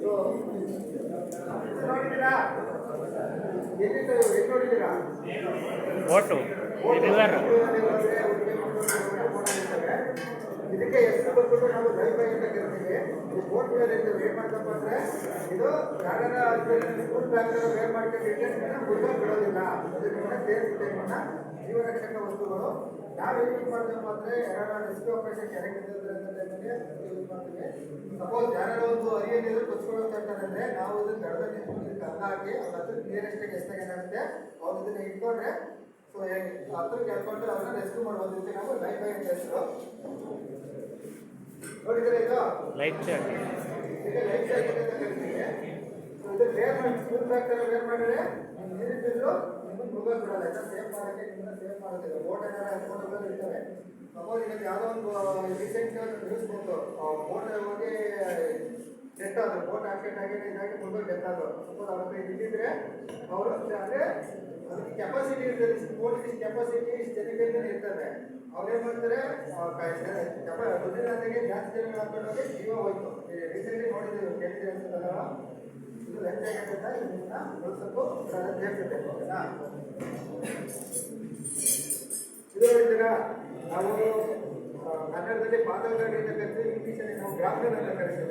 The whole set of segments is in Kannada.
ಸೊ ನೋಡಿದ್ದೀರಾ? ಎಲ್ಲಿಂದ ಎಲ್ಲಿ ನೋಡಿದ್ದೀರಾ? ಓಟು ರಿವರ್ ಇದಕ್ಕೆ ಎಷ್ಟು ಬಂದ್ಬಿಟ್ಟು ನಾವು ವೈಫೈ ಅಂತ ಕರಿತೀವಿ. ಈ ಬೋಟ್ ಮೇಲೆ ಏನು ಮಾಡ್ತಪ್ಪ ಅಂದರೆ ಇದು ಯಾರು ಸ್ಕೂಲ್ ಬ್ಯಾಗ್ನ ವೇರ್ ಮಾಡ್ಕೊಂಡು ಇಂಟರ್ನೆಟ್ನ ಮುಳುಗೋಗಿ ಬಿಡೋದಿಲ್ಲ. ಇದನ್ನ ಸೇಫ್ ಟೈಮನ್ನು ಜೀವ ರಕ್ಷಕ ವಸ್ತುಗಳು ನಾವು ಯೂಸ್ ಮಾಡ್ತೇವೆ ಅಂದರೆ ಯಾರು ರೆಸ್ಕ್ಯೂ ಆಪರೇಷನ್ ಕೆರೆಗೆ ಇದ್ದಿದ್ರೆ ಅಂತ ಟೈಮಲ್ಲಿ ಯೂಸ್ ಮಾಡ್ತೀವಿ. ಸಪೋಸ್ ಯಾರು ಒಂದು ಅರಿಯಲ್ಲಿ ಕೊಚ್ಕೊಳ್ಳೋಕೆ ಅಂದರೆ ನಾವು ಇದನ್ನು ದಡದಲ್ಲಿ ಇದಕ್ಕೆ ಅಲ್ಲ ಹಾಕಿ ಅದು ನಿಯರೆಸ್ಟಿಗೆ ಎಷ್ಟಾಗಿ ಏನಾಗುತ್ತೆ ಅವ್ರು ಇದನ್ನು ಇಟ್ಕೊಂಡ್ರೆ ಸೊ ಹತ್ರ ಕೇಳ್ಕೊಂಡು ಅವ್ರನ್ನ ರೆಸ್ಕ್ಯೂ ಮಾಡ್ಬೋದು. ಇದಕ್ಕೆ ನಾವು ಲೈಫ್ ಬೈ ಅಂತ ಹೆಸರು ನೋಡಿದ್ರೆ ಇದು ಲೈಫ್ ಜಾಕೆಟ್ ಇದು ಲೈಫ್ ಜಾಕೆಟ್ ಅಂತ ಕರಿತೀವಿ. ಇದು ವೇರ್ ಮಾಡಿ ಸ್ಕೂಲ್ ಬ್ಯಾಗ್ ಥರ ವೇರ್ ಮಾಡಿದ್ರೆ ನೀರಿದ್ದು ನಿಮಗೆ ಮುಳುಗೋದು ಬಿಡಲ್ಲ. ಇದನ್ನ ಸೇಫ್ ಮಾಡೋಕ್ಕೆ ನಿಮ್ಮನ್ನ ಸೇಫ್ ಮಾಡೋದಿಲ್ಲ. ಬೋಟ್ ಏನಾರ ಫೋಟೋಗಳು ಇರ್ತವೆ. ಸಪೋಸ್ ಈಗ ಯಾವುದೋ ಒಂದು ರೀಸೆಂಟ್ ನ್ಯೂಸ್ ಬಂತು, ಬೋಟ್ ಹೋಗಿ ಡೆತ್ ಆದರು, ಬೋಟ್ ಆಕ್ಸಿಡೆಂಟ್ ಆಗಿ ಇದಾಗಿ ಮುಳುಗೋಗಿ ಡೆತ್ ಆದರು. ಸಪೋಸ್ ಅವ್ರ ಹತ್ರ ಇದ್ದಿದ್ರೆ ಅವರು ಅಂದರೆ ಅದಕ್ಕೆ ಕೆಪಾಸಿಟಿ ಇರ್ತದೆ, ಬೋಟಿಗೆ ಕೆಪಾಸಿಟಿ ಇಷ್ಟು ಜನಕ್ಕೆ ಇರ್ತದೆ. ಅವ್ರೇನು ಮಾಡ್ತಾರೆ ದುಡ್ಡಿನಾಗೆ ಜಾಸ್ತಿ ಜನಗಳು ಹಾಕೊಂಡೋಗಿ ಜೀವ ಹೋಯ್ತು. ರೀಸೆಂಟ್ಲಿ ನೋಡಿದ್ದೀವಿ, ಕೇಳಿದ್ದೀವಿ ಅನ್ಸುತ್ತಲ್ಲ. ಇದು ಲೈಫ್ ಜಾಕೆಟ್ ಅಂತ ಇದನ್ನ ಉಳಿಸೋಕ್ಕೂ ಹೇಳ್ತಿದ್ದೆ. ಓಕೆನಾ? ಇದು ನೋಡಿದ್ದೀರಾ, ನಾವು ಕನ್ನಡದಲ್ಲಿ ಪಾದಲ್ಗಾಡಿ ಅಂತ ಕರಿತೀವಿ, ಇಂಗ್ಲೀಷಲ್ಲಿ ನಾವು ಗ್ರಾಫ್ಲರ್ ಅಂತ ಕರಿತೀವಿ.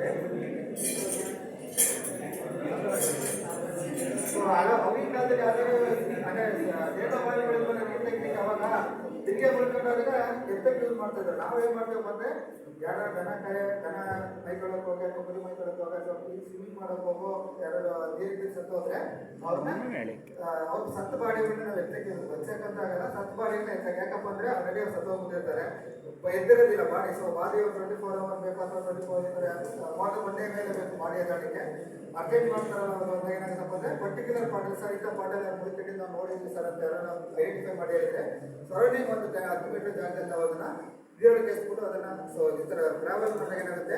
ಅವಾಗಿನ ಕಾಲದಲ್ಲಿ ಯಾವ್ದಾದ್ರು ಅಂದರೆ ದೇವಮಾನಗಳು ಟೆಕ್ನಿಕ್ ಅವಾಗ ತಿರುಗಿ ಬರ್ಕೊಂಡಾಗ ಎಫೆಕ್ಟ್ ಯೂಸ್ ಮಾಡ್ತಾ ಇದ್ರು. ನಾವು ಏನು ಮಾಡ್ತೇವೆ ಅಂದರೆ ಯಾರು ದನ ಮೈ ತೊಳಕ್ಕೆ ಹೋಗಿ ಅಥವಾ ಕುರಿ ಮೈ ತೊಳಕ್ಕೆ ಹೋಗಿ ಅಥವಾ ಸ್ವಿಮ್ಮಿಂಗ್ ಮಾಡೋಕೆ ಹೋಗೋ ಯಾರು ನೀರಿಗೆ ಸತ್ತು ಹೋದ್ರೆ ಅವ್ರ ಸತ್ತು ಬಾಡಿಗಳನ್ನ ನಾವು ಎತ್ತಕ್ಕೆ ಬಚ್ಚಕ್ಕಂತಾಗಲ್ಲ. ಸತ್ತು ಬಾಡಿಗಳನ್ನ ಎತ್ತಕ್ಕೆ ಯಾಕಪ್ಪ ಅಂದರೆ ಆಲ್ರೆಡಿ ಅವ್ರು ಸತ್ತು ಹೋಗ್ಬಿಟ್ಟಿರ್ತಾರೆ, ಎದ್ದಿರೋದಿಲ್ಲ ಬಾಡಿ. ಸೊ ಬಾಡಿ 24 hours ಬೇಕು ಅಥವಾ 24 ವಾಟರ್ ಬಂದೇ ಮೇಲೆ ಬೇಕು ಬಾಡಿ ಎದ್ದಾಡಲಿಕ್ಕೆ. ಅರ್ಜೆಂಟ್ ಮಾಡ್ತಾರಲ್ಲ ಅವ್ರು ಏನಾಗುತ್ತಪ್ಪ ಅಂದರೆ ಪರ್ಟಿಕ್ಯುಲರ್ ಪಾಟಲ್ ಸರ್ ಇಂಥ ಪಾಟಲ್ ಮುಗಿಬಿಟ್ಟು ನಾವು ನೋಡಿದ್ವಿ ಸರ್ ಅಂತ ಯಾರು ನಾವು ಐಡೆಂಟಿಫೈ ಮಾಡಿ ಹೇಳಿದ್ರೆ ಸರೌಂಡಿಂಗ್ ಒಂದು 10 ಮೀಟರ್ ಜಾಗದಲ್ಲಿ ನಾವು ಅದನ್ನು ವಿಡಿಯೋಗೆ ಎಸ್ಬಿಟ್ಟು ಅದನ್ನು ಸೊ ಈ ಥರ ಟ್ರಾವೆಲ್ ಮಾಡಿದಾಗ ಏನಾಗುತ್ತೆ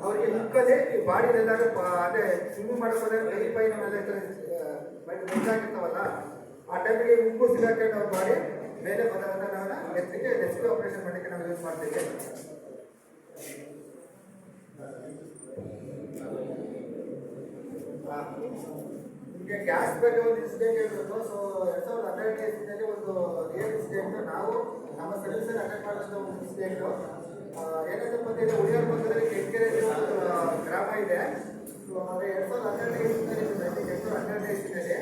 ಅವ್ರಿಗೆ ಮುಕ್ಕಲ್ಲಿ ಈ ಬಾಡಿಲೆಲ್ಲಾಗ ಅದೇ ಸ್ವಿಮ್ಮಿಂಗ್ ಮಾಡೋಕೆ ಕೈ ಪೈ ನಮ್ಮೆಲ್ಲ ಈ ಥರ ಮುಂದಾಗಿರ್ತಾವಲ್ಲ, ಆ ಟೈಮಿಗೆ ಉಪ್ಪು ಸಿಗಾಕೊಂಡು ಅವ್ರ ಬಾಡಿ ಮೇಲೆ ಬಂದಾಗ ನಾವು ಎತ್ತಿಗೆ ರೆಸ್ಕ್ಯೂ ಆಪರೇಷನ್ ಮಾಡಲಿಕ್ಕೆ ನಾವು ಯೂಸ್ ಮಾಡ್ತೀವಿ. ನಿಮಗೆ ಗ್ಯಾಸ್ ಬಗ್ಗೆ ಒಂದು ಇನ್ಸಿಡೆಂಟ್ ಹೇಳ್ಬೇಕು. ಸೊ 2012 ಇಸ್ವಿಯಲ್ಲಿ ಒಂದು ರಿಯಲ್ ಇನ್ಸಿಡೆಂಟ್ ನಾವು ನಮ್ಮ ಸರ್ವಿಸಲ್ಲಿ ಅಟೆಂಡ್ ಮಾಡಿದಂಥ ಒಂದು ಇನ್ಸಿಡೆಂಟು ಏನಾಯ್ತಪ್ಪ ಅಂದರೆ ಉಳಿಯಾರ ಪಕ್ಕದಲ್ಲಿ ಕೆಂಕೆರೆ ಒಂದು ಗ್ರಾಮ ಇದೆ. ಸೊ ಅದೇ 2012 ಇಸ್ವಿಯಲ್ಲಿ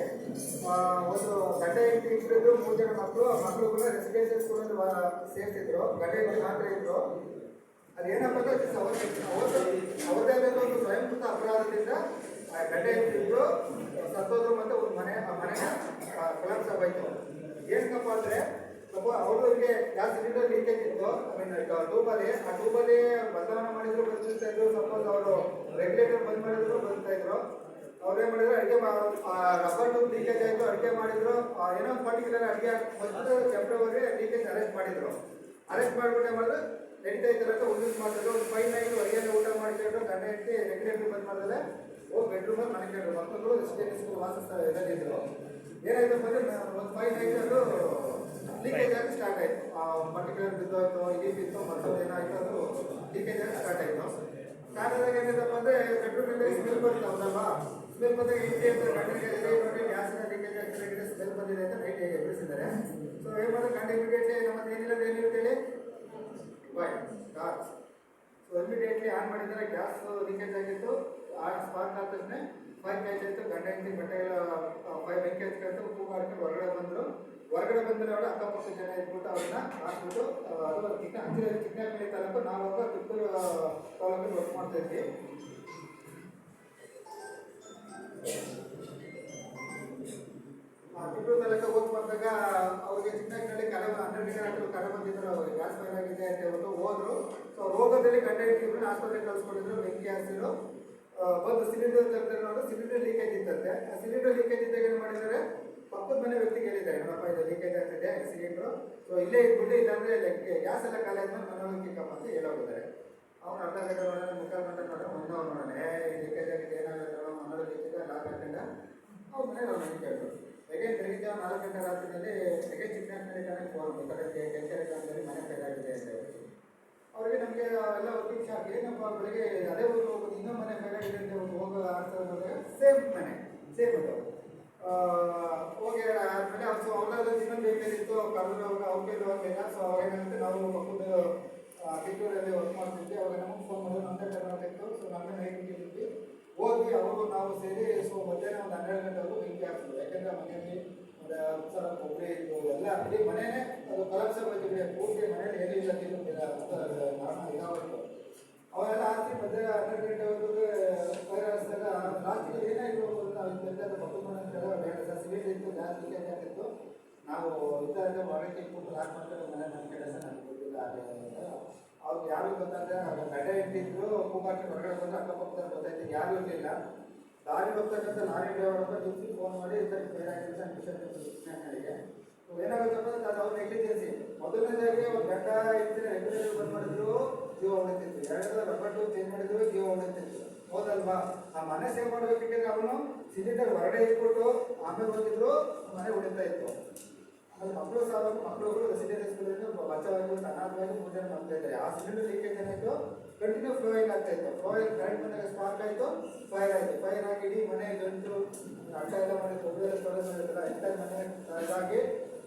ಒಂದು ಗಂಡ ಹೆಂಡತಿ ಇಬ್ಬರಿದ್ರು, 3 ಜನ ಮಕ್ಕಳು ಕೂಡ ರೆಸಿಡೆನ್ಷಿಯಲ್ ಸ್ಕೂಲಲ್ಲಿ ಸೇರ್ತಿದ್ರು. ಗಂಡ ಹೆಂಡತಿ ಮಾತ್ರ ಇದ್ರು. ಅದೇನಪ್ಪ ಅಂದರೆ ಅವ್ರದ್ದೇ ಆದ ಒಂದು ಸ್ವಯಂಕೃತ ಅಪರಾಧದಿಂದ ಗಂಡ ಹೆಂಡತಿದ್ರು ಸತ್ತೋದ್ರು ಮತ್ತು ಒಂದು ಮನೆಗೆ ಕೊಲಾಪ್ಸ್ ಆಗೋಯ್ತು. ಏನಕ್ಕಪ್ಪ ಅಂದರೆ ಅವ್ರಿಗೆ ಗ್ಯಾಸ್ ಸಿಲಿಂಡರ್ ಲೀಕೇಜ್ ಇತ್ತು. ಟ್ಯೂಬಲ್ಲಿ ಆ ಟ್ಯೂಬಲ್ಲಿ ಬದಲಾವಣೆ ಮಾಡಿದ್ರು ಬರ್ತಿರ್ತಾ ಇದ್ರು. ಸಪೋಸ್ ಅವರು ರೆಗ್ಯುಲೇಟರ್ ಬಂದ್ ಮಾಡಿದ್ರು ಬರ್ತಾ ಇದ್ರು. ಅವ್ರೇನು ಮಾಡಿದ್ರು, ಅಡುಗೆ ರಬ್ಬರ್ ಟ್ಯೂಬ್ ಲೀಕೇಜ್ ಆಯಿತು, ಅಡುಗೆ ಮಾಡಿದ್ರು. ಏನೋ ಒಂದು ಪರ್ಟಿಕ್ಯುಲರ್ ಅಡುಗೆ ಮೊದಲು ಟೆಂಪ್ರವರಿ ಲೀಕೇಜ್ ಅರೆಸ್ಟ್ ಮಾಡಿದ್ರು. ಅರೆಸ್ಟ್ ಮಾಡಿಬಿಟ್ಟು ಮಾಡಿದ್ರೆ ನಡೀತಾ ಇದ್ದಾರೆ ಅಂತ ಯೂಸ್ ಮಾಡಿದ್ರು. ಒಂದು 5 night ಹೊರಗೇನೆ ಊಟ ಮಾಡಿಕೊಂಡು ಗಂಡ ಹೆಂಡತಿ ರೆಗ್ಯುಲೇಟರ್ ಬಂದ್ ಮಾಡಿದ್ರೆ ಹೋಗಿ ಬೆಡ್ರೂಮಲ್ಲಿ ಮನೆಕೊಂಡು ಮಕ್ಕಳು ರೆಸಿಡೆನ್ಷಿಯಲ್ ವಾಸಿಸ್ತಾ ಇದ್ದಿದ್ರು. ಏನಾಯ್ತಪ್ಪ ಅಂದರೆ ಒಂದು 5 night ಅದು ಲೀಕೇಜ್ ಆಗಿ ಸ್ಟಾರ್ಟ್ ಆಯಿತು. ಪರ್ಟಿಕ್ಯುಲರ್ ಬಿದ್ದೋಯ್ತು, ಇಲ್ಲಿ ಬಿತ್ತು, ಮತ್ತೊಂದು ಏನಾಯಿತು, ಅದು ಲೀಕೇಜ್ ಆಗಿ ಸ್ಟಾರ್ಟ್ ಆಯಿತು. ಸ್ಟಾರ್ಟ್ ಆದಾಗ ಏನಾಯ್ತಪ್ಪ ಅಂದರೆ ಬೆಡ್ರೂಮಿಂದ ಸ್ಮೆಲ್ ಬರ್ತಾವಲ್ಲ, ಸ್ಮೆಲ್ ಬಂದಾಗ ಇಂಟಿ ಅಂತ ಗಂಟೆಗೆ ನೋಡಿ ಗ್ಯಾಸಿನ ಲೀಕೇಜ್ ಆಗ್ತಿದೆ, ಸ್ಮೆಲ್ ಬಂದಿದೆ ಅಂತ ನೈಟ್ ಎಬ್ಬಿಸಿದ್ದಾರೆ. ಸೊ ಏನು ಮಾಡಿದ್ರೆ ಗಂಟೆ ಇಮಿಡಿಯೇಟ್ಲಿ ನಮ್ಮದು ಏನಿಲ್ಲ ಏನಿರುತ್ತೇಳಿ ಬಾಯ್ ಗಾಸ್. ಸೊ ಇಮಿಡಿಯೇಟ್ಲಿ ಆನ್ ಮಾಡಿದರೆ ಗ್ಯಾಸ್ ಲೀಕೇಜ್ ಆಗಿತ್ತು. ಆ ಸ್ಪಾರ್ಕ್ ಆದ ತಕ್ಷಣ ಫೈರ್ ಕ್ಯಾಚ್ ಆಯಿತು. ಗಂಡ ಹೆಂಡತಿ ಬಟ್ಟೆಗಳ ಫೈರ್ ಬೆಂಕಿ ಹಚ್ಕೊಂಡು ಉಪ್ಪು ಮಾಡ್ಕೊಂಡು ಹೊರಗಡೆ ಬಂದರು. ಹೊರಗಡೆ ಬಂದರೆ ಅವಳು ಅಕ್ಕಪಕ್ಕ ಜನ ಇಟ್ಬಿಟ್ಟು ಅವ್ರನ್ನ ಹಾಕ್ಬಿಟ್ಟು ಅದು ಚಿಕ್ಕನಹಳ್ಳಿ ತಾಲೂಕು ನಾವಾಗ ಕಿತ್ತೂರು ತಾಲೂಕಿಗೆ ವರ್ಕ್ ಮಾಡ್ತಾ ಇದ್ವಿ. ಕಿತ್ತೂರು ತಾಲೂಕಿಗೆ ಹೋಗಿ ಬಂದಾಗ ಅವ್ರಿಗೆ ಚಿಕ್ಕನಹಳ್ಳಿ ಕರೆ ಬಂದಿದ್ರು. ಅವ್ರಿಗೆ ಗ್ಯಾಸ್ ಫೈರ್ ಆಗಿದೆ ಅಂತ ಹೇಳ್ಬಿಟ್ಟು ಹೋದ್ರು. ಸೊ ಹೋಗೋದಲ್ಲಿ ಗಂಡ ಹೆಂಡತಿ ಆಸ್ಪತ್ರೆಗೆ ಕಳಿಸ್ಕೊಂಡಿದ್ರು. ಬೆಂಕಿ ಹಾಕ್ಸಿದ್ರು. ಬಂದು ಸಿಲಿಂಡರ್ ತೆಗೆದ್ರೆ ನೋಡಿ ಸಿಲಿಂಡರ್ ಲೀಕೇಜ್ ಇತ್ತಂತೆ. ಆ ಸಿಲಿಂಡರ್ ಲೀಕೇಜ್ ಇದ್ದಾಗ ಏನು ಮಾಡಿದ್ದಾರೆ, ಪಕ್ಕದ ಮನೆ ವ್ಯಕ್ತಿಗೆ ಹೇಳಿದ್ದಾರೆ, ನೋಡಪ್ಪ ಇದು ಲೀಕೇಜ್ ಆಗ್ತಿದೆ ಸಿಲಿಂಡ್ರು, ಸೊ ಇಲ್ಲೇ ಇಟ್ಬಿಟ್ಟು ಇಲ್ಲಾಂದರೆ ಗ್ಯಾಸ್ ಎಲ್ಲ ಖಾಲಿ ಆದ್ಮೇಲೆ ಮನೆಯೊಳಗೆ ಕಿಕ್ಕಪ್ಪ ಅಂತ ಹೇಳೋಗಿದ್ದಾರೆ. ಅವ್ನು ಅರ್ಧ ಗಂಟೆ ನೋಡೋಣ, ಮುಕ್ಕಾಲು ಗಂಟೆ ನೋಡೋಣ, ಮುಂದವ್ರು ನೋಡೋಣ ಲೀಕೇಜ್ ಆಗಿದೆ ಏನಾಗುತ್ತೆ ನೋಡೋ ಮನೆಯೊಳಗೆ ಲೀಕೇಜ್ ಲಾಕ್ ಹಾಕೊಂಡ ಅವ್ರ ಮನೆಗೆ ಅವ್ರು ಮನೆ ಕೇಳಿದ್ರು. ಹೇಗೆ ಬೆಳಿಗ್ಗೆ 4 ಗಂಟೆ ರಾತ್ರಿಯಲ್ಲಿ ಹೇಗೆ ಚಿಕ್ಕನಹಳ್ಳಿ ಫೋನ್ ಕೆಂಕೆರೆ ಗ್ರಾಮದಲ್ಲಿ ಮನೆ ಕೈಗಾಗಿದೆ ಅಂತ ಹೇಳಿ ಅವ್ರಿಗೆ ನಮಗೆ ಎಲ್ಲ ವರ್ಕಿಂಗ್ ಶಾಕ್ ಏನಪ್ಪ ಬೆಳಗ್ಗೆ ಅದೇ ಊರು ಹೋಗೋದು ಇನ್ನೊಂದು ಮನೆ ಬೇರೆ ಇದೆ ಅಂತ ಹೋಗೋ ಆಗ್ತದೆ ಸೇಮ್ ಮನೆ ಸೇಮ್ ಅದು ಹೋಗಿ ಆದಮೇಲೆ ಸೊ ಅವ್ರದ್ದು ಇನ್ನೊಂದು ಬೇಕಾಗಿತ್ತು ಕರೆದು ಅವಾಗ ಅವ್ರ ಕೈಲಿ ಹೋಗಲಿಲ್ಲ ಸೊ ಅವಾಗ ಏನಂತೆ ನಾವು ಮಕ್ಕಳು ಕಿತ್ತೂರಲ್ಲಿ ವರ್ಕ್ ಮಾಡ್ತಿದ್ವಿ ಅವಾಗ ನಮಗೆ ಫೋನ್ ಮಾಡೋದು ನಮ್ಮದೇ ಟರ್ನ್ ಇತ್ತು ಸೊ ನಮ್ಮದೇ ನೈಟ್ ಇಟ್ಟಿದ್ವಿ ಹೋಗಿ ಅವರು ನಾವು ಸೇರಿ ಸೊ ಮಧ್ಯಾಹ್ನ ಒಂದು 12 ಗಂಟೆವರೆಗೂ ಬೆಂಕಿ ಹಾಕ್ತಿದ್ವಿ ಯಾಕೆಂದರೆ ಮನೆಯಲ್ಲಿ ಉತ್ಸವ ಕೊಬ್ಬರಿ ಇತ್ತು ಎಲ್ಲ ಇಡೀ ಮನೆಯೇ ಅದು ಕಲರ್ಸ್ ಹೋಗಿದ್ವಿ ಪೂರ್ತಿ ಮನೇಲಿ ಏನಿಲ್ಲ ತಿನ್ನುತ್ತಿಲ್ಲ ಅಂತ ನಾನು ಇದಾಗಿತ್ತು ಅವೆಲ್ಲ ಹಾಕಿ ಮಧ್ಯಾಹ್ನ 12 ಗಂಟೆವರೆಗೂ ಫೈರ್ ಹಾರಿಸಿದಾಗ ಲಾಸ್ಟಿಗೆ ಏನಾಗಿತ್ತು ನಾವು ಇದೆಲ್ಲ ಮಕ್ಕಳು ಮಾಡೋಂತೆಲ್ಲ ಬೇಡ ಸರ್ ಸಿಲಿಂಡರ್ ಇತ್ತು ಗ್ಯಾಸ್ ಲೀಕೇಜ್ ಆಗಿತ್ತು ನಾವು ಇದ್ದಾಗ ಹೊರಗೆ ಇಟ್ಬಿಟ್ಟು ಲಾಕ್ ಮಾಡ್ತಾರೆ ಮನೆ ನನ್ನ ಕಡೆ ಸರ್ ನನಗೆ ಗೊತ್ತಿಲ್ಲ ಅವ್ರು ಯಾರು ಗೊತ್ತಂದ್ರೆ ಗಡ್ಡೆ ಇಟ್ಟಿದ್ರು ಕೂಗಾಟಿ ಹೊರಗಡೆ ಬಂದು ಅಕ್ಕಪಕ್ಕದ ಗೊತ್ತಾಯ್ತು ಯಾರು ಇರಲಿಲ್ಲ ದಾರಿ ಹೋಗ್ತಕ್ಕಂಥ ಲಾರಿ ಡ್ರೈವರ್ ನಿಲ್ಸಿ ಫೋನ್ ಮಾಡಿ ಇದಕ್ಕೆ ಬೇರೆ ಆಗಿರುತ್ತೆ ವಿಜ್ಞಾನಿಗಳಿಗೆ ಏನಾಗುತ್ತಪ್ಪ ಅದು ಅವ್ರ ನೆಗ್ಲಿಜೆನ್ಸಿ ಮೊದಲನೇದಾಗಿ ಒಂದು ಗಂಟ ಇರ್ತೀನಿ ರೆಗ್ಯುಲೇಟರ್ ಬಂದ್ ಮಾಡಿದ್ರು ಜೀವ ಉಳಿತಿತ್ತು ಎರಡನೇದ ರಬ್ಬರ್ ಟೂಬ್ ಚೇಂಜ್ ಮಾಡಿದ್ರು ಜೀವ ಉಳಿತಿತ್ತು ಹೌದಲ್ವಾ ಆ ಮನೆ ಸೇವ್ ಮಾಡಬೇಕಿದ್ರೆ ಅವನು ಸಿಲಿಂಡರ್ ಹೊರಗಡೆ ಇಟ್ಬಿಟ್ಟು ಆಮೇಲೆ ಹೋಗಿದ್ರು ಮನೆ ಉಳಿತಾ ಇತ್ತು ಆಮೇಲೆ ಮಕ್ಕಳು ಸಾವಾಗ ಮಕ್ಕಳುಗಳು ರೆಸಿಡೆನ್ಸಿಗಳಿಂದ ಬಚಾವಾಗಿ ಅನಾಥವಾಗಿ ಪೂಜೆ ಮಾಡ್ತಾ ಇದ್ದಾರೆ ಆ ಸಿಲಿಂಡರ್ ಲೀಕೇಜ್ ಏನಾಯಿತು ಕಂಟಿನ್ಯೂ ಫ್ಲೋಯಿಂಗ್ ಆಗ್ತಾ ಇತ್ತು ಫ್ಲೋಯಿಂಗ್ ಕರೆಂಟ್ ಬಂದಾಗ ಸ್ಪಾರ್ಕ್ ಆಯಿತು ಫೈರ್ ಆಯಿತು ಫೈರ್ ಆಗಿ ಇಡೀ ಮನೆ ಗಂಟು ಅಡ್ಡ ಎಲ್ಲ ಮಾಡಿ ತೊಂದರೆ ಸ್ಟೋರೇಜ್ ಮಾಡಿರ್ತಾರೆ ಎಂಟೈರ್ ಮನೆ ಇದಾಗಿ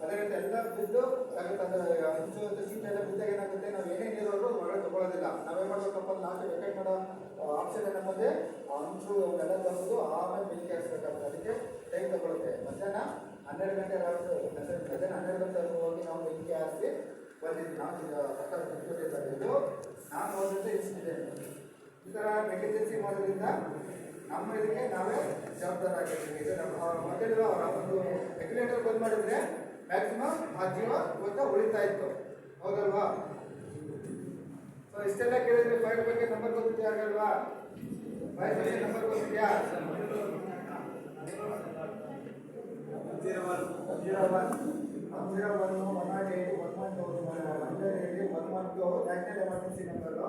ಅದೇ ರೀತಿ ಎಲ್ಲ ಬಿದ್ದು ಹಂಚು ಸೀಟ್ ಎಲ್ಲ ಬಿದ್ದಾಗ ಏನಾಗುತ್ತೆ ನಾವು ಏನೇ ನೀರು ಹೊರಗಡೆ ತೊಗೊಳ್ಳೋದಿಲ್ಲ ನಾವೇನು ಮಾಡಬೇಕಪ್ಪ ಲಾಸ್ಟ್ ವೆಕೇಟ್ ಮಾಡೋ ಆಪ್ಷನ್ ಏನಪ್ಪ ಅಂದರೆ ಹಂಚು ಅವೆಲ್ಲ ತಂದು ಆಮೇಲೆ ಬೆಂಕಿ ಹಾಕ್ಸ್ಬೇಕಾಗ್ತದೆ ಅದಕ್ಕೆ ಟೈಮ್ ತಗೊಳುತ್ತೆ ಮಧ್ಯಾಹ್ನ 12 ಗಂಟೆ ಮಧ್ಯಾಹ್ನ 12 ಗಂಟೆ ಹೋಗಿ ನಾವು ಬೆಂಕಿ ಹಾರಿಸಿ ಬಂದಿದ್ವಿ ನಾವು ಸರ್ಕಾರ ಬಿಟ್ಟಿದ್ದು ನಾನು ಹೋದಂತೆ ಇನ್ಸಿಡೆಂಟ್ ಈ ಥರ ನೆಗ್ಲಿಜೆನ್ಸಿ ಮಾಡೋದ್ರಿಂದ ನಮ್ಮ ಇದಕ್ಕೆ ನಾವೇ ಜವಾಬ್ದಾರ ಆಗಿರ್ತೀವಿ ಇದು ನಮ್ಮ ಮೊದಲು ಒಂದು ರೆಗ್ಯುಲೇಟರ್ ಬಂದ್ ಮಾಡಿದ್ರೆ ಮ್ಯಾಕ್ಸಿಮಮ್ ಆ ಜೀವ ಇವತ್ತು ಉಳಿತಾ ಇತ್ತು ಹೌದಲ್ವಾ ಸೊ ಇಷ್ಟೆಲ್ಲ ಕೇಳಿದ್ರೆ ಫೈರ್ ಬಗ್ಗೆ ನಂಬರ್ ಗೊತ್ತಿದೆಯಾ ಆಗಲ್ವಾ ಫೈರ್ ಬಗ್ಗೆ ನಂಬರ್ ಗೊತ್ತಿದೆಯಾ 112 ನ್ಯಾಷನಲ್ ಎಮರ್ಜೆನ್ಸಿ ನಂಬರು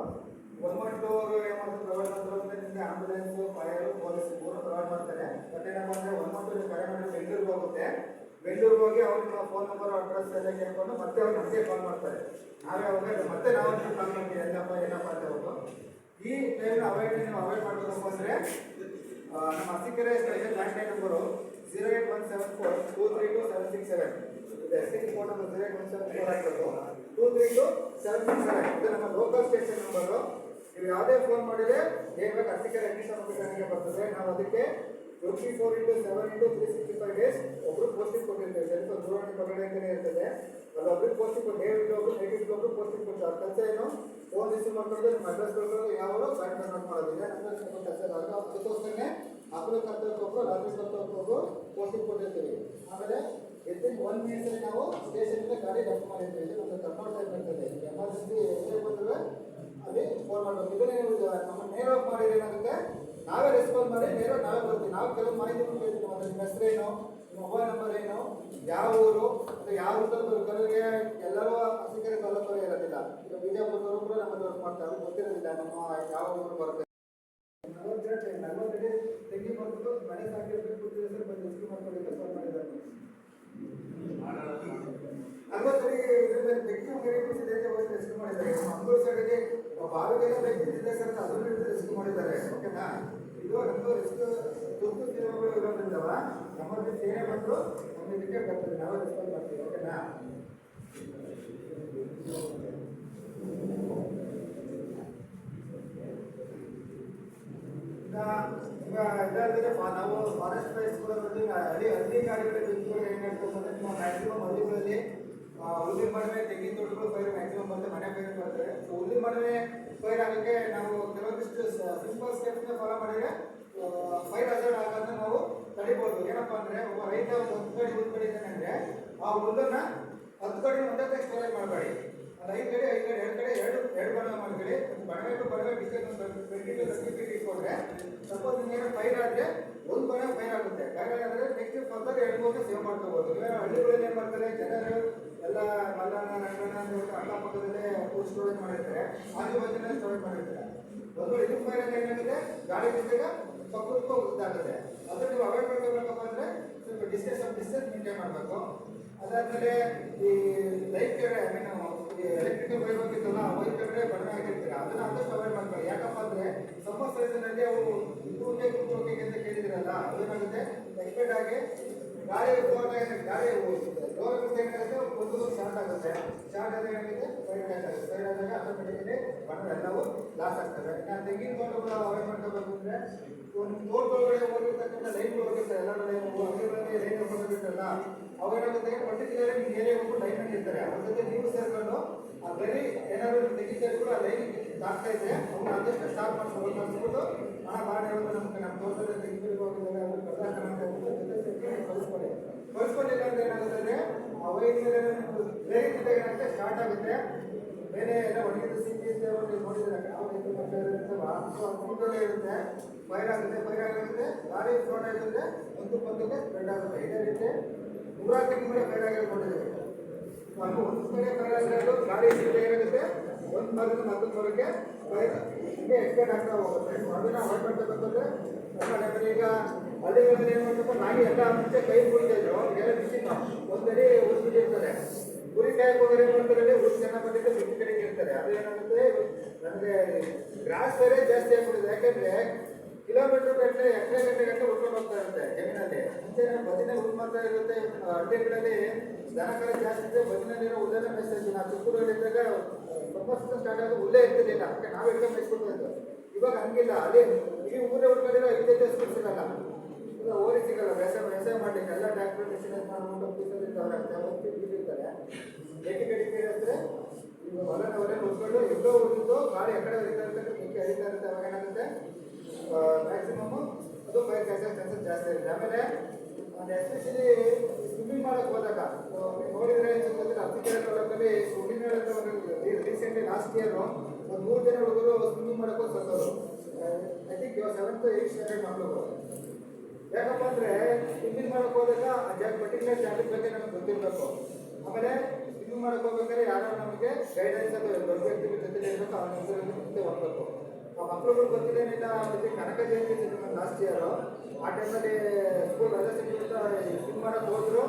112 ಏನು ಮಾಡ್ತಾರೆ ಪ್ರೊವೈಡ್ ಮಾಡ್ತಾರೆ ನಿಮಗೆ ಆಂಬುಲೆನ್ಸ್ ಫೈರ್ ಪೊಲೀಸ್ ಮೂರು ಪ್ರೊವೈಡ್ ಮಾಡ್ತಾರೆ ಬಟ್ ಏನಪ್ಪ ಅಂದರೆ 112 ಕರೆ ಮಾಡಿ ಬೆಂಗಳೂರಿಗೆ ಹೋಗುತ್ತೆ ಬೆಂಗಳೂರಿಗೆ ಹೋಗಿ ಅವ್ರ ಫೋನ್ ನಂಬರ್ ಅಡ್ರೆಸ್ ಎಲ್ಲ ಕೇಳ್ಕೊಂಡು ಮತ್ತೆ ಅವ್ರು ನಮಗೆ ಕಾಲ್ ಮಾಡ್ತಾರೆ ನಾವೇ ಅವಾಗ ಮತ್ತೆ ನಾವು ಕಾಲ್ ಮಾಡ್ತೀವಿ ಏನಪ್ಪ ಅಂತ ಹೋಗು ಈ ಟೈಮ್ನ ನೀವು ಅವಾಯ್ಡ್ ಮಾಡಬೇಕು ಅಂದರೆ ನಮ್ಮ ಅರಸೀಕೆರೆ ಸ್ಪೆಷಲ್ ಲ್ಯಾಂಡ್ಲೈನ್ ನಂಬರು 08174232767 ಇದೆ ಎಸ್ಟಿ ಫೋನ್ ನಂಬರ್ 08174 232767 ಇದು ನಮ್ಮ ಲೋಕಲ್ ಸ್ಟೇಷನ್ ನಂಬರು ನೀವು ಯಾವುದೇ ಫೋನ್ ಮಾಡಿದರೆ ಏನು ಬೇಕು ಅರಸೀಕೆರೆ ಅಡ್ಮಿಷನ್ ಆಫೀಸರ್ಗೆ ಬರ್ತದೆ ನಾವು ಅದಕ್ಕೆ 24x7x365 ಡೇಸ್ ಒಬ್ಬರು ಪೋಸ್ಟಿಂಗ್ ಕೊಟ್ಟಿರ್ತೇವೆ ಸ್ವಲ್ಪ ದೂರವಾಣಿ ಹೊರಗಡೆ ಅಂತಲೇ ಇರ್ತದೆ ಅದು ಒಬ್ಬರಿಗೆ ಪೋಸ್ಟಿಂಗ್ ಕೊಟ್ಟು ನೇವಿಗೆ ಒಬ್ಬರು ನೆಗೆಟಿವ್ ಒಬ್ಬರು ಪೋಸ್ಟಿಂಗ್ ಕೊಟ್ಟು ಅದು ಕೆಲಸ ಏನು ಫೋನ್ ರಿಸೀವ್ ಮಾಡ್ಕೊಂಡು ನಿಮ್ಮ ಅಡ್ರೆಸ್ ಕೊಟ್ಟು ಯಾವ ಬ್ಯಾಂಕ್ ಕನ್ವರ್ಟ್ ಮಾಡೋದಿಲ್ಲ ನಮಗೆ ಸ್ವಲ್ಪ ಕೆಲಸ ಅದಕ್ಕೋಸ್ಕರನೇ ಅಬ್ರು ಕರ್ತವ್ಯಕ್ಕೊಬ್ಬರು ರಾತ್ರಿ ಕರ್ತವ್ಯಕ್ಕೊಬ್ಬರು ಪೋಸ್ಟಿಂಗ್ ಕೊಟ್ಟಿರ್ತೀವಿ ಆಮೇಲೆ ವಿತಿನ್ 1 ಮಿನಿಟ್ಸಲ್ಲಿ ನಾವು ಸ್ಟೇಷನಿಂದ ಗಾಡಿ ಡೆಫ್ ಮಾಡಿರ್ತೀವಿ ಇದು ನಮಗೆ ಕಂಟ್ರೋಲ್ ಟೈಮ್ ಇರ್ತದೆ ಎಮರ್ಜೆನ್ಸಿ ಎಲ್ಲಿ ಬಂದರೆ ಅಲ್ಲಿ ಫೋನ್ ಮಾಡಬೇಕು ಇದನ್ನೇ ನಮ್ಮ ನೇರವಾಗಿ ಮಾಡಿದ್ರೆ ಏನಾಗುತ್ತೆ ನಾವೇ ರೆಸ್ಪಾನ್ಸ್ ಮಾಡಿ ನೇರ ನಾವೇ ಬರ್ತೀವಿ ನಾವು ಕೆಲವು ಮಾಹಿತಿ ಕೇಳ್ತೀವಿ ಅಂದರೆ ನಿಮ್ಮ ಹೆಸರೇನು ನಿಮ್ಮ ಮೊಬೈಲ್ ನಂಬರ್ ಏನು ಯಾವ ಊರು ಅಥವಾ ಯಾವ ಊರಲ್ಲಿ ಬರೋರಿಗೆ ಎಲ್ಲರೂ ಅರಸೀಕೆರೆ ತಾಲೂಕಲ್ಲಿ ಇರೋದಿಲ್ಲ ಈಗ ಬಿಜಾಪುರದವರು ಕೂಡ ನಮ್ಮಲ್ಲಿ ವರ್ಕ್ ಮಾಡ್ತಾರೆ ಅವ್ರಿಗೆ ಗೊತ್ತಿರೋದಿಲ್ಲ ನಮ್ಮ ಯಾವ ಊರು ಬರುತ್ತೆ 40 ತೆಂಗಿ ಮಾಡ್ಬಿಟ್ಟು ಮನೆ ಸಾಕಿರ್ಬೇಕು ಕೂತಿದ್ರೆ ಸರ್ ಬಂದು ರೆಸ್ಕ್ಯೂ ಮಾಡ್ಕೊಳ್ಳಿಕ್ಕೆ ಫೋನ್ ಮಾಡಿದ್ದಾರೆ 40 ಬೆಂಕಿ ರೆಸ್ಕ್ಯೂ ಮಾಡಿದ್ದಾರೆ ಮಂಗಳೂರು ಸೈಡ್ಗೆ ಬಾವಿಗೆಲ್ಲ ಬೆಂಕಿ ಬಿದ್ದಿದೆ ಸರ್ ಅದನ್ನು ರೆಸ್ಕ್ಯೂ ಮಾಡಿದ್ದಾರೆ ಓಕೆನಾ ಇದು ನಮ್ಮದು ರೆಸ್ಕ್ಯೂ ತುರ್ತು ಸೇವೆಗಳು ಇರೋದ್ರಿಂದವ ಎಮರ್ಜೆನ್ಸಿ ಏನೇ ಬಂದರೂ ನಮ್ಮ ಇದಕ್ಕೆ ಬರ್ತದೆ ನಾವೇ ರೆಸ್ಪಾನ್ಸ್ ಮಾಡ್ತೀವಿ ಓಕೆನಾ ಈಗ ಇದಾದರೆ ನಾವು ಫಾರೆಸ್ಟ್ ಫೈರ್ಸ್ ಕೂಡ ಹಳ್ಳಿ ಗಾಡಿಗಳ ಬೆಂಕಿಗಳು ಏನು ಹೇಳ್ಬೇಕು ಅಂದರೆ ನಿಮ್ಮ ಮ್ಯಾಕ್ಸಿಮಮ್ ಹಳ್ಳಿಗಳಲ್ಲಿ ಹುಲ್ಲಿನ ಮಡವೆ ತೆಂಗಿನ ತೋಟಗಳು ಫೈರ್ ಮ್ಯಾಕ್ಸಿಮಮ್ ಬರುತ್ತೆ ಮನೆ ಫೈರ್ ಬರ್ತದೆ ಸೊ ಹುಲ್ಲಿನ ಮಡವೆ ಫೈರ್ ಆಗೋಕ್ಕೆ ನಾವು ಕೆಲವೊಂದಿಷ್ಟು ಸಿಂಪಲ್ ಸ್ಟೆಪ್ಸ್ನ ಫಾಲೋ ಮಾಡಿದರೆ ಫೈರ್ ಹಜಾರ್ಡ್ ಆಗೋದನ್ನ ನಾವು ತಡಿಬೋದು ಏನಪ್ಪ ಅಂದರೆ ಒಬ್ಬ ರೈತ ಒಂದು ಕಡೆ ಇದ್ದಾನೆ ಅಂದರೆ ಆ ಹುಲ್ಲನ್ನು 10 ಕಡೆ ಒಂದೇ ಸ್ಟೋರೇಜ್ ಮಾಡಬೇಡಿ ಅದು 5 ಕಡೆ 2 ಕಡೆ ಎರಡು ಬಣವೆ ಮಾಡ್ಕೊಳ್ಳಿ ಬಣವೆ ಟು ಬಣವೆ ಡಿಸ್ಟೆನ್ಸ್ 20 to 30 ಫೀಟ್ ಇಟ್ಕೊಂಡ್ರೆ ಸಪೋಸ್ ನಿಮಗೆ ಫೈರ್ ಆದರೆ ಒಂದು ಬಣವೆ ಫೈರ್ ಆಗುತ್ತೆ ಫೈರ್ ಆದರೆ ನೆಕ್ಸ್ಟ್ ಫರ್ದರ್ 2-3 ಸೇವ್ ಮಾಡ್ಕೋಬೋದು ಇವಾಗ ಹಳ್ಳಿಗಳಲ್ಲಿ ಏನು ಮಾಡ್ತಾರೆ ಜನರು ಎಲ್ಲ ಮಲ್ಲಣ್ಣ ರಂಗಣ್ಣ ಅಂತ ಅಕ್ಕಪಕ್ಕದಲ್ಲೇ ಫುಡ್ ಸ್ಟೋರೇಜ್ ಮಾಡಿರ್ತಾರೆ ಆಜುಬಾಜಿನ ಸ್ಟೋರೇಜ್ ಮಾಡಿರ್ತಾರೆ ಒಂದು ಇದು ಫೈರ್ ಅಂದರೆ ಏನಾಗುತ್ತೆ ಗಾಳಿ ಬಿದ್ದಾಗ ಪಕ್ಕಕ್ಕೂ ಇದಾಗುತ್ತೆ ಅದು ನೀವು ಅವಾಯ್ಡ್ ಮಾಡ್ಕೋಬೇಕಪ್ಪ ಅಂದರೆ ಸ್ವಲ್ಪ ಡಿಸ್ಟೆನ್ಸ್ ಮೇಂಟೈನ್ ಮಾಡಬೇಕು ಅದಾದಮೇಲೆ ಈ ಲೈಟ್ ಕಡೆ ಐ ಮೀನ್ ಎಲೆಕ್ಟ್ರಿಕಲ್ ವೈರ್ ಹೋಗಿತ್ತಲ್ಲ ವೈರ್ ಕಡೆ ಕಡಿಮೆ ಆಗಿರ್ತೀರ ಅದನ್ನ ಆದಷ್ಟು ಅವಾಯ್ಡ್ ಮಾಡ್ತಾರೆ. ಯಾಕಪ್ಪ ಅಂದ್ರೆ ಸಮ್ಮರ್ ಸೀಸನ್ನಲ್ಲಿ ಅವು ತೂಕೆ ಕುತ್ಕೋಕೆ ಅಂತ ಕೇಳಿದಿರಲ್ಲ, ಅದೇನಾಗುತ್ತೆ ಎಕ್ಸ್ಪೆಕ್ಟ್ ಆಗಿ ಗಾಳಿ ಗಾಳಿ ರೋಗ ಏನಾಗುತ್ತೆ ಒಂದು ಶಾರ್ಟ್ ಆಗುತ್ತೆ. ಶಾರ್ಟ್ ಆದಾಗ ಏನಾಗುತ್ತೆ ಸೈಡ್ ಆಗುತ್ತೆ. ಸೈಡ್ ಆದಾಗ ಆಟೋಮೆಟಿಕಲಿ ಬಣ್ಣ ಎಲ್ಲವೂ ಲಾಸ್ ಆಗ್ತವೆ. ನಾನು ತೆಂಗಿನ ತೋಟಗಳು ಅವಾಯ್ಡ್ ಮಾಡ್ಕೋಬೇಕು ಅಂದ್ರೆ ಒಂದು ತೋಟದೊಳಗಡೆ ಹೋಗಿರ್ತಕ್ಕಂಥ ಲೈನ್ ಹೋಗಿರ್ತಾರೆ ಎಲ್ಲರೂ ಲೈನ್ ಅಂಗಡಿಗಳಲ್ಲಿ ಲೈನ್ ಹೋಗಿರ್ತಾರಲ್ಲ ಅವೇನಾಗುತ್ತೆ ಪರ್ಟಿಕ್ಯುಲರ್ ಏರಿಯಾ ಹೋಗ್ಬಿಟ್ಟು ಲೈನ್ ಇರ್ತಾರೆ. ಅದ್ರ ಜೊತೆ ನೀವು ಸೇರ್ಕೊಂಡು ಆ ಬರೀ ಏನಾದ್ರು ತೆಗಿತಾರೆ ಕೂಡ ಲೈನ್ ಆಗ್ತಾ ಇದ್ರೆ ಅವ್ನು ಆದಷ್ಟು ಸ್ಟಾಪ್ ಮಾಡ್ಕೊಂಡು ಮಾಡಿಸ್ಬಿಟ್ಟು ಹಣ ಮಾಡಿ ಹೇಳೋದು ನಮ್ಗೆ ನಮ್ಮ ತೋಟದಲ್ಲಿ ತೆಗಿಬೇಕು ಹೋಗಿದ್ದಾರೆ ಅವ್ರು ಕಳಿಸ್ಕೊಳ್ಳಿ. ಕಳಿಸ್ಕೊಂಡಿಲ್ಲ ಅಂದ್ರೆ ಏನಾಗುತ್ತೆ ಅಂದ್ರೆ ಆ ವಯಸ್ಸಿನ ಬೇರೆ ಏನಾಗುತ್ತೆ ಸ್ಟಾರ್ಟ್ ಆಗುತ್ತೆ. ಬೇರೆ ಎಲ್ಲ ಒಣಗಿದ ಸಿಕ್ಕಿ ನೋಡಿದ್ರೆ ಅನುಕೂಲ ಇರುತ್ತೆ. ಫೈರ್ ಆಗುತ್ತೆ. ಫೈರ್ ಆಗುತ್ತೆ ಗಾಳಿ ಸ್ಫೋಟ ಆಗುತ್ತೆ. ಒಂದು ಪಕ್ಕಕ್ಕೆ ಸ್ಪ್ರೆಡ್ ಆಗುತ್ತೆ. ಇದೇ ರೀತಿ 100 ಮೇಲೆ ಫೈರ್ ಆಗಿರೋದು ನೋಡಿದ್ದೀವಿ. ಒಂದು ಕಡೆ ಫೈರ್ ಆಗಿರೋದು ಗಾಳಿ ಸಿಕ್ಕಿ ಏನಾಗುತ್ತೆ ಒಂದು ಭಾಗದಿಂದ ಮತ್ತೊಂದು ಭಾಗಕ್ಕೆ ಫೈರ್ ಹೀಗೆ ಎಕ್ಸ್ಪೆಂಡ್ ಆಗ್ತಾ ಹೋಗುತ್ತೆ. ಅದನ್ನ ಅವಾಯ್ಡ್ ಮಾಡ್ತಕ್ಕಂಥದ್ದು ನಮ್ಮಲ್ಲಿ ಈಗ ಹಳ್ಳಿಗಳಲ್ಲಿ ಏನು ಮಾಡ್ತಪ್ಪ ನಾಯಿ ಎಲ್ಲ ಮುಂಚೆ ಕೈ ಕುಡಿತಿದ್ರು ಎಲ್ಲ ಮಿಷಿನ್ ಒಂದಡಿ ಉಳಿಸ್ಬಿಟ್ಟಿರ್ತಾರೆ. ಗುರಿ ಕಾಯಕ್ಕೆ ಹೋಗೋರು ಏನು ಮಾಡ್ತಾರೆ ಉಳಿ ಚೆನ್ನಾಗಿ ಬಂದಿದ್ದು ಬಿಟ್ಟು ಕಡೆಗೆ ಇರ್ತಾರೆ. ಅದು ಏನಾಗುತ್ತೆ ನನಗೆ ಗ್ರಾಸ್ ಬೇರೆ ಜಾಸ್ತಿ ಆಗ್ಬಿಟ್ಟಿದೆ. ಯಾಕೆಂದ್ರೆ ಕಿಲೋಮೀಟರ್ ಗಟ್ಟಲೆ ಎಕರೆ ಉಳ್ಕೊಂಡು ಹೋಗ್ತಾ ಇರುತ್ತೆ ಜಮೀನಲ್ಲಿ. ಮುಂಚೆ ಬದಿನಲ್ಲಿ ಹುಲ್ ಮಾತ್ರ ಇರುತ್ತೆ. ಹಳ್ಳಿಗಳಲ್ಲಿ ದನ ಕರ ಜಾಸ್ತಿ ಇದೆ. ಬದಿನಲ್ಲಿರೋ ಹುಲ್ಲನ್ನ ಮೇಯಿಸ್ತಾ ಇದ್ವಿ. ನಾವು ಚಿಕ್ಕೂರಲ್ಲಿದ್ದಾಗ ಸಮ್ಮರ್ ಸ್ಟಾರ್ಟ್ ಆಗೋದು ಹುಲ್ಲೇ ಇರ್ತಿರ್ಲಿಲ್ಲ. ಅದಕ್ಕೆ ನಾವು ಹಿಡ್ಕೊಂಡು ಮೇಯಿಸ್ಕೊಳ್ತಾ ಇದ್ವಿ. ಇವಾಗ ಹಂಗಿಲ್ಲ. ಅಲ್ಲಿ ಈ ಊರೇ ಉಳ್ಕೊಂಡಿರೋ ಇದಕ್ಕೆ ಸ್ಕೂಲ್ ಸಿಗಲ್ಲ, ಈಗ ಓರಿ ಸಿಗಲ್ಲ. ವ್ಯವಸಾಯ ಮಾಡಲಿಕ್ಕೆ ಎಲ್ಲ ಟ್ರ್ಯಾಕ್ಟರ್ ಮಿಷಿನ್ ಮಾಡ್ಬಿಟ್ಟು ಬೀಸಿರ್ತಾರೆ. ಏಕೆ ಕಡಿಮೆ ಇರುತ್ತೆ ಈಗ ಹೊಲನವರೇ ಉಳ್ಕೊಂಡು ಎಲ್ಲೋ ಉಳಿದು ಗಾಳಿ ಎಕಡೆ ಹರಿತಾ ಇರ್ತದೆ ಬೆಂಕಿ ಹರಿತಾ ಇರುತ್ತೆ. ಅವಾಗ ಏನಾಗುತ್ತೆ ಮ್ಯಾಕ್ಸಿಮಮ್ ಅದು ಫೈರ್ ಚಾನ್ಸಸ್ ಜಾಸ್ತಿ ಇರುತ್ತೆ. ಆಮೇಲೆ ಎಸ್ಪೆಷಲಿ ಸ್ವಿಮ್ಮಿಂಗ್ ಮಾಡೋಕ್ಕೆ ಹೋದಾಗ ನೋಡಿದರೆ ಅತ್ತಿಕೆರೆ ತಾಲೂಕಲ್ಲಿ ಸ್ವಿಮ್ಮಿಂಗ್ ರೀಸೆಂಟ್ಲಿ ಲಾಸ್ಟ್ ಇಯರ್ ಒಂದು 3 ಜನ ಹುಡುಗರು ಸ್ವಿಮ್ಮಿಂಗ್ ಮಾಡೋಕ್ಕೂ ಸತ್ತೋರು. I think 7th 8th standard ಮಕ್ಕಳು. ಯಾಕಪ್ಪ ಅಂದರೆ ಸ್ವಿಮ್ಮಿಂಗ್ ಮಾಡೋಕ್ಕೆ ಹೋದಾಗ ಆ ಪರ್ಟಿಕ್ಯುಲರ್ ಜಾಗದ ಬಗ್ಗೆ ನಮಗೆ ಗೊತ್ತಿರಬೇಕು. ಆಮೇಲೆ ಸ್ವಿಮ್ಮಿಂಗ್ ಮಾಡೋಕ್ಕೆ ಹೋಗ್ಬೇಕಾದ್ರೆ ಯಾರೋ ನಮಗೆ ಗೈಡೆನ್ಸ್ ಅದು ದೊಡ್ಡ ವ್ಯಕ್ತಿ ಜೊತೆ ಇರಬೇಕು. ಅವನ ಮುಂದೆ ಹೋಗ್ಬೇಕು. ಆ ಮಕ್ಕಳುಗಳು ಗೊತ್ತಿದ್ದೇನಿಲ್ಲ. ಮತ್ತು ಕನಕ ಜಯಂತಿ ಲಾಸ್ಟ್ ಇಯರು ಆ ಟೈಮಲ್ಲಿ ಸ್ಕೂಲ್ ರಜೆ ಸಿಕ್ಕಿಬಿಟ್ಟು ಸ್ವಿಮ್ ಮಾಡೋಕ್ಕೆ ಹೋದ್ರು.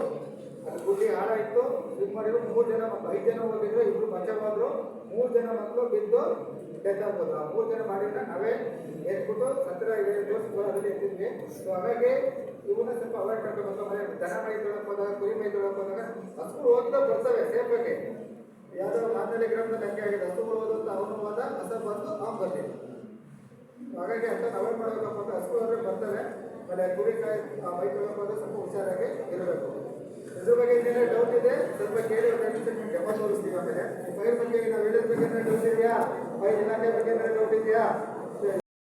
ಅದು ಗುಡ್ಡಿ ಹಾಳ ಇತ್ತು. ಸ್ವಿಮ್ ಮಾಡಿದ್ರು. 3 ಜನ ಮಕ್ಕಳು 5 ಜನ ಹೋಗಿದ್ರು. ಇಬ್ಬರು ಬಚಾವಾದ್ರು. 3 ಜನ ಮಕ್ಕಳು ಬಿದ್ದು ಡೆತ್ ಆಗ್ಬೋದು. ಆ 3 ಜನ ಮಾಡಿದ್ರೆ ನಾವೇ ಎತ್ಬಿಟ್ಟು ಹತ್ತಿರ ತೋರಿಸ್ಕೊಳ್ಳೋದ್ರಲ್ಲಿ ಎತ್ತಿದ್ವಿ. ಸೊ ಹಾಗಾಗಿ ಇವನ್ನ ಸ್ವಲ್ಪ ಅವಾಯ್ಡ್ ಮಾಡ್ಕೋಬೇಕು. ಆಮೇಲೆ ದನ ಮೈ ತೊಳಕ್ಕೆ ಹೋದಾಗ ಕುರಿ ಮೈ ತೊಳಕ್ಕೆ ಹೋದಾಗ ಹಸುಗಳು ಹೋಗ್ತಾ ಬರ್ತವೆ ಸೇಫಾಗಿ. ಯಾವುದೋ ಮಾತಲ್ಲಿ ಗ್ರಾಮದಲ್ಲಿ ಹಂಗೆ ಆಗಿದೆ. ಹಸುಗಳು ಹೋದಂತ ಅವನು ಹೋದ ಹಸ ಬಂದು ಅವ್ನು ಬರ್ತೀವಿ. ಹಾಗಾಗಿ ಅಂತ ಅವಾಯ್ಡ್ ಮಾಡಬೇಕಪ್ಪ ಅಂತ ಹಸುಗಳು ಹೋದ್ರೆ ಬರ್ತವೆ. ಆಮೇಲೆ ಕುರಿಕಾಯಿ ಮೈ ತೊಳಕ್ಕೆ ಹೋದಾಗ ಸ್ವಲ್ಪ ಹುಷಾರಾಗಿ ಇರಬೇಕು. ಇದ್ರ ಬಗ್ಗೆ ಇನ್ನೇನೋ ಡೌಟ್ ಇದೆ ಸ್ವಲ್ಪ ಕೇಳಿ ಡೆಮೋ ತೋರಿಸ್ತೀವಿ. ಆಮೇಲೆ ಫೈರ್ ಬಗ್ಗೆ ನಾವು ಹೇಳಿದ ಬಗ್ಗೆ ಡೌಟ್ ಇದೆಯಾ? ಫೈರ್ ಇಲಾಖೆ ಬಗ್ಗೆ ಡೌಟ್ ಇದೆಯಾ?